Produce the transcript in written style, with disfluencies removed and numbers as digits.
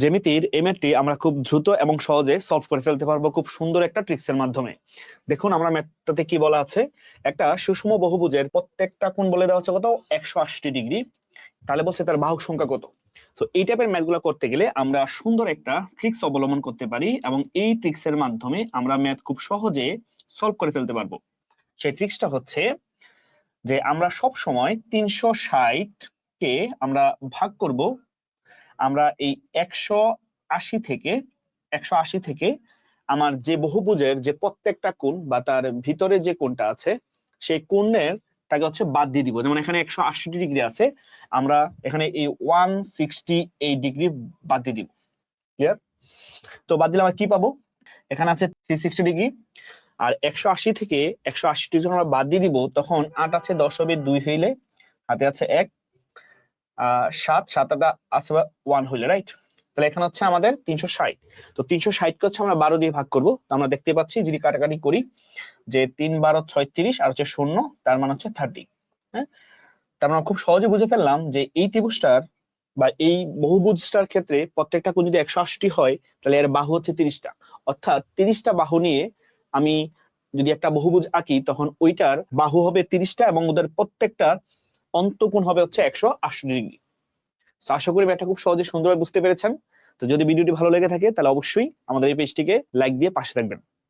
জ্যামিতির এই ম্যাথটি আমরা খুব দ্রুত এবং সহজে সলভ করে ফেলতে পারবো খুব সুন্দর একটা ট্রিক্সের মাধ্যমে। দেখুন আমরা ম্যাথটাতে কি বলা আছে, একটা সুষম বহুভুজের প্রত্যেকটা কোণ বলে দেওয়া হচ্ছে কত 180 ডিগ্রি, তাহলে বলছে তার বাহুর সংখ্যা কত। তো এই টাইপের ম্যাথগুলো করতে গেলে আমরা সুন্দর একটা ট্রিক্স অবলম্বন করতে পারি এবং এই ট্রিক্সের মাধ্যমে আমরা ম্যাথ খুব সহজে সলভ করে ফেলতে পারবো। সেই ট্রিক্সটা হচ্ছে যে আমরা সব সময় 360 কে আমরা ভাগ করব, আমরা এই 180 থেকে আমার যে বহুভুজের যে প্রত্যেকটা কোণ বা তার ভিতরে যে কোণটা আছে সেই কোণের তাকে হচ্ছে বাদ দিয়ে দিব। যেমন এখানে 180 ডিগ্রি আছে, আমরা এখানে এই 168 ডিগ্রি বাদ দিয়ে দিব। ক্লিয়ার? তো বাদ দিলে আমরা কি পাবো, এখানে আছে 360 ডিগ্রি, আর 180 থেকে 180 যখন আমরা বাদ দিয়ে দিব তখন 8 আছে 10 হবে 2 হইলে, হাতে আছে 1, 7 7 আছে 1 হইলে, রাইট? তাহলে এখানে হচ্ছে আমাদের 360। তো 360 কে হচ্ছে আমরা 12 দিয়ে ভাগ করব। তো আমরা দেখতে পাচ্ছি যদি কাটাকাটি করি যে 3 12 36 আর হচ্ছে 0, তার মানে হচ্ছে 30। হ্যাঁ, তার মানে খুব সহজে বুঝে ফেললাম যে এই ত্রিভুজটার বা এই বহুভুজটার ক্ষেত্রে প্রত্যেকটা কোণ যদি 180 হয় তাহলে এর বাহু হচ্ছে 30টা, অর্থাৎ 30টা বাহু নিয়ে আমি যদি একটা বহুভুজ আঁকি তখন ওইটার বাহু হবে 30টা এবং ওদের প্রত্যেকটার অন্তঃকোণ হবে হচ্ছে 180 ডিগ্রি। আশা করি এটা খুব সহজে সুন্দরভাবে বুঝতে পেরেছেন। তো যদি ভিডিওটি ভালো লেগে থাকে তাহলে অবশ্যই আমাদের এই পেজটিকে লাইক দিয়ে পাশে থাকবেন।